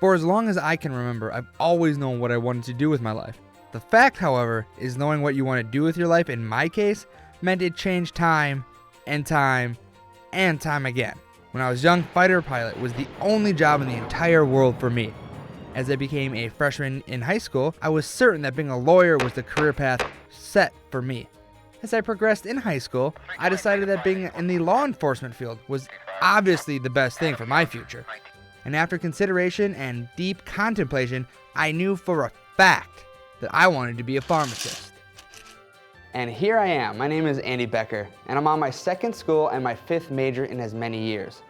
For as long as I can remember, I've always known what I wanted to do with my life. The fact, however, is knowing what you want to do with your life, in my case, meant it changed time and time and time again. When I was young, fighter pilot was the only job in the entire world for me. As I became a freshman in high school, I was certain that being a lawyer was the career path set for me. As I progressed in high school, I decided that being in the law enforcement field was obviously the best thing for my future. And after consideration and deep contemplation, I knew for a fact that I wanted to be a pharmacist. And here I am. My name is Andy Becker, and I'm on my second school and my fifth major in as many years.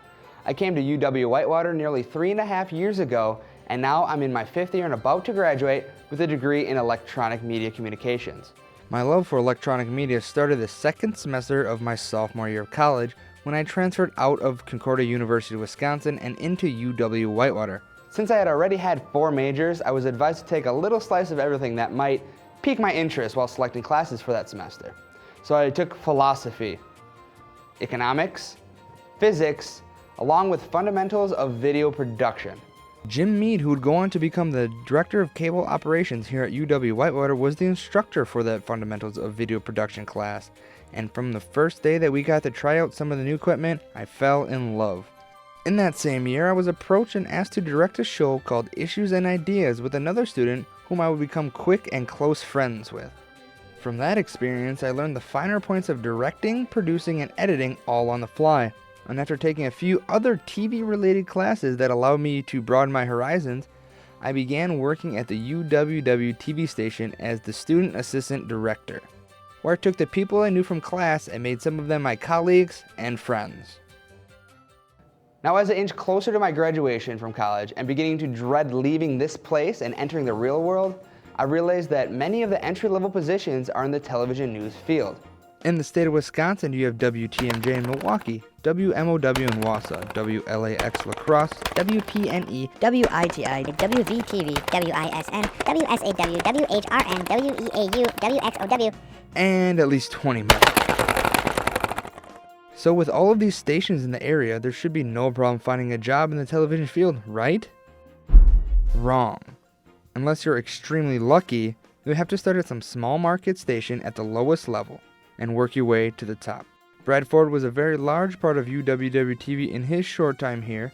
I came to UW-Whitewater nearly 3.5 years ago, and now I'm in my fifth year and about to graduate with a degree in electronic media communications. My love for electronic media started the second semester of my sophomore year of college when I transferred out of Concordia University, Wisconsin and into UW-Whitewater. Since I had already had 4 majors, I was advised to take a little slice of everything that might pique my interest while selecting classes for that semester. So I took philosophy, economics, physics, along with fundamentals of video production. Jim Mead, who would go on to become the director of cable operations here at UW-Whitewater, was the instructor for that fundamentals of video production class. And from the first day that we got to try out some of the new equipment, I fell in love. In that same year, I was approached and asked to direct a show called Issues and Ideas with another student whom I would become quick and close friends with. From that experience, I learned the finer points of directing, producing, and editing all on the fly. And after taking a few other TV-related classes that allowed me to broaden my horizons, I began working at the UWWTV station as the Student Assistant Director, where I took the people I knew from class and made some of them my colleagues and friends. Now, as I inch closer to my graduation from college and beginning to dread leaving this place and entering the real world, I realized that many of the entry-level positions are in the television news field. In the state of Wisconsin, you have WTMJ in Milwaukee, WMOW in Wausau, WLAX La Crosse, WPNE, WITI, WVTV, WISN, WSAW, WHRN, WEAU, WXOW, and at least 20 more. So with all of these stations in the area, there should be no problem finding a job in the television field, right? Wrong. Unless you're extremely lucky, you have to start at some small market station at the lowest level and work your way to the top. Brad Ford was a very large part of UWWTV in his short time here.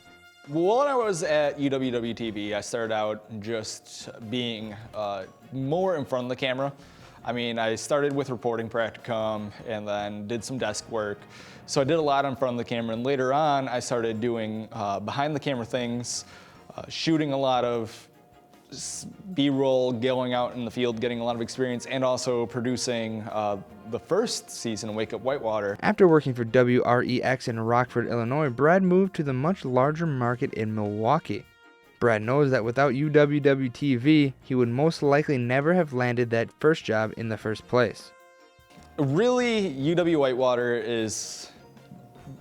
Well, when I was at UWWTV, I started out just being more in front of the camera. I mean, I started with reporting practicum and then did some desk work. So I did a lot in front of the camera, and later on I started doing behind the camera things, shooting a lot of B-roll, going out in the field, getting a lot of experience, and also producing the first season of Wake Up Whitewater. After working for WREX in Rockford, Illinois, Brad moved to the much larger market in Milwaukee. Brad knows that without UWWTV, he would most likely never have landed that first job in the first place. Really, UW-Whitewater is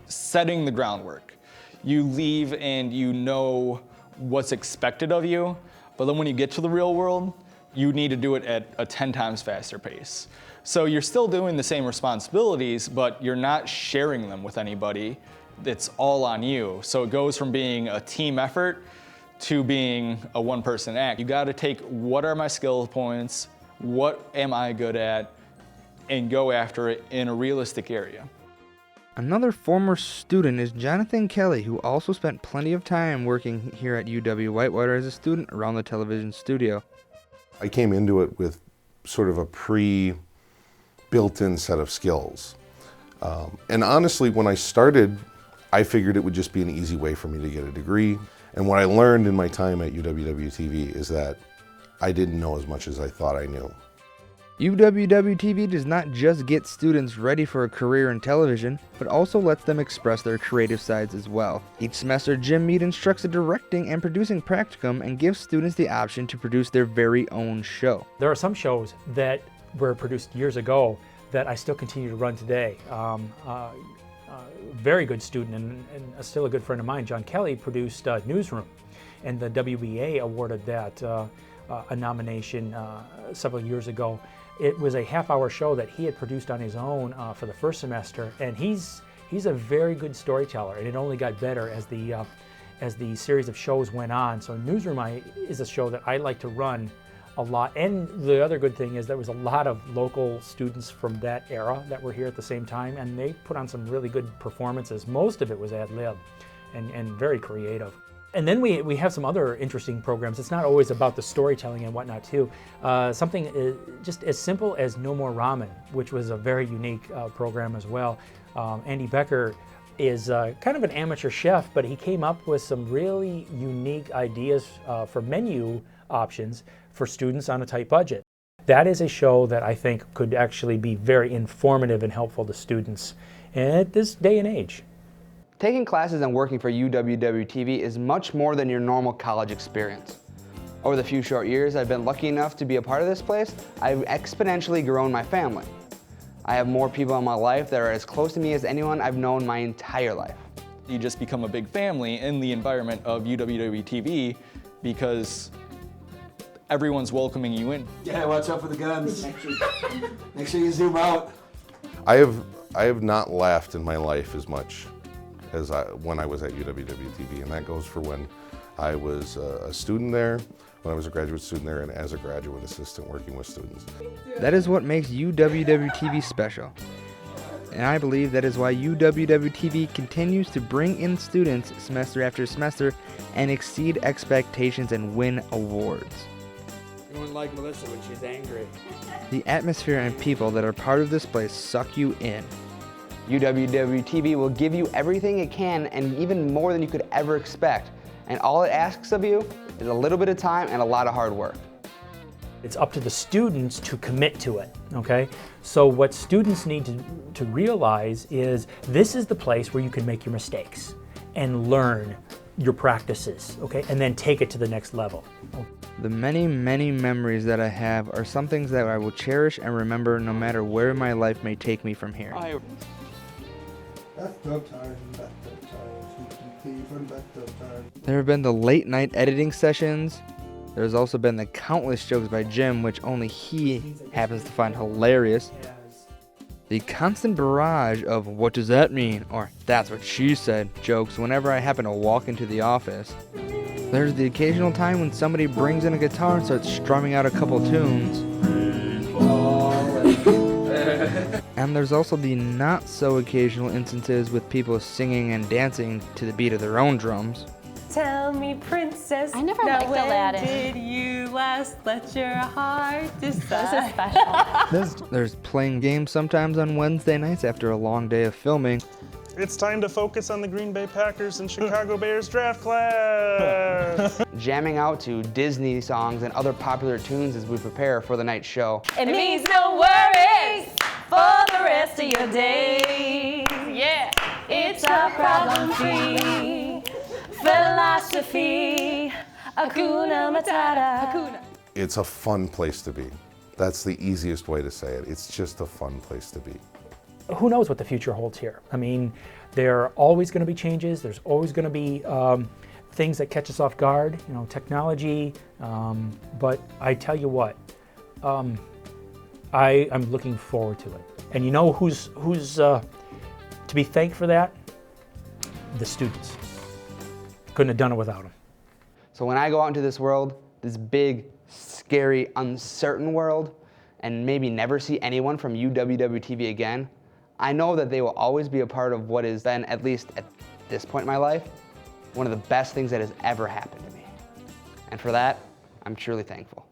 setting the groundwork. You leave and you know what's expected of you, but then when you get to the real world, you need to do it at a 10 times faster pace. So you're still doing the same responsibilities, but you're not sharing them with anybody. It's all on you. So it goes from being a team effort to being a one-person act. You gotta take what are my skill points, what am I good at, and go after it in a realistic area. Another former student is Jonathan Kelly, who also spent plenty of time working here at UW-Whitewater as a student around the television studio. I came into it with sort of a pre-built-in set of skills. And honestly, when I started, I figured it would just be an easy way for me to get a degree. And what I learned in my time at UWWTV is that I didn't know as much as I thought I knew. UWWTV does not just get students ready for a career in television, but also lets them express their creative sides as well. Each semester, Jim Mead instructs a directing and producing practicum and gives students the option to produce their very own show. There are some shows that were produced years ago that I still continue to run today. Very good student and still a good friend of mine, John Kelly, produced Newsroom, and the WBA awarded that a nomination several years ago. It was a half-hour show that he had produced on his own for the first semester, and he's a very good storyteller, and it only got better as the as the series of shows went on. So Newsroom is a show that I like to run a lot. And the other good thing is there was a lot of local students from that era that were here at the same time, and they put on some really good performances. Most of it was ad lib and very creative. And then we have some other interesting programs. It's not always about the storytelling and whatnot too. Something just as simple as No More Ramen, which was a very unique program as well. Andy Becker is kind of an amateur chef, but he came up with some really unique ideas for menu options for students on a tight budget. That is a show that I think could actually be very informative and helpful to students at this day and age. Taking classes and working for UWWTV is much more than your normal college experience. Over the few short years I've been lucky enough to be a part of this place, I've exponentially grown my family. I have more people in my life that are as close to me as anyone I've known my entire life. You just become a big family in the environment of UWWTV because everyone's welcoming you in. Yeah, watch out for the guns. Make sure you zoom out. I have not laughed in my life as much as when I was at UWWTV, and that goes for when I was a student there, when I was a graduate student there, and as a graduate assistant working with students. That is what makes UWWTV special. And I believe that is why UWWTV continues to bring in students semester after semester and exceed expectations and win awards. Everyone like Melissa when she's angry. The atmosphere and people that are part of this place suck you in. UWWTV will give you everything it can and even more than you could ever expect. And all it asks of you is a little bit of time and a lot of hard work. It's up to the students to commit to it, okay? So what students need to realize is this is the place where you can make your mistakes and learn your practices, okay? And then take it to the next level. The many, many memories that I have are some things that I will cherish and remember no matter where my life may take me from here. Bathtub time, bathtub time. There have been the late night editing sessions. There's also been the countless jokes by Jim, which only he happens to find hilarious. The constant barrage of "what does that mean?" or "that's what she said" jokes whenever I happen to walk into the office. There's the occasional time when somebody brings in a guitar and starts strumming out a couple tunes. And there's also the not so occasional instances with people singing and dancing to the beat of their own drums. Tell me, princess, I never now liked when Aladdin. did you last let your heart decide? This is special. There's playing games sometimes on Wednesday nights after a long day of filming. It's time to focus on the Green Bay Packers and Chicago Bears draft class. Jamming out to Disney songs and other popular tunes as we prepare for the night show. It means no worries for the rest of your days. Yeah, it's a problem-free philosophy. Hakuna Matata. Hakuna. It's a fun place to be. That's the easiest way to say it. It's just a fun place to be. Who knows what the future holds here? I mean, there are always going to be changes. There's always going to be things that catch us off guard, you know, technology. But I tell you what, I'm looking forward to it. And you know who's to be thanked for that? The students. Couldn't have done it without them. So when I go out into this world, this big, scary, uncertain world, and maybe never see anyone from UWWTV again, I know that they will always be a part of what has been, at least at this point in my life, one of the best things that has ever happened to me. And for that, I'm truly thankful.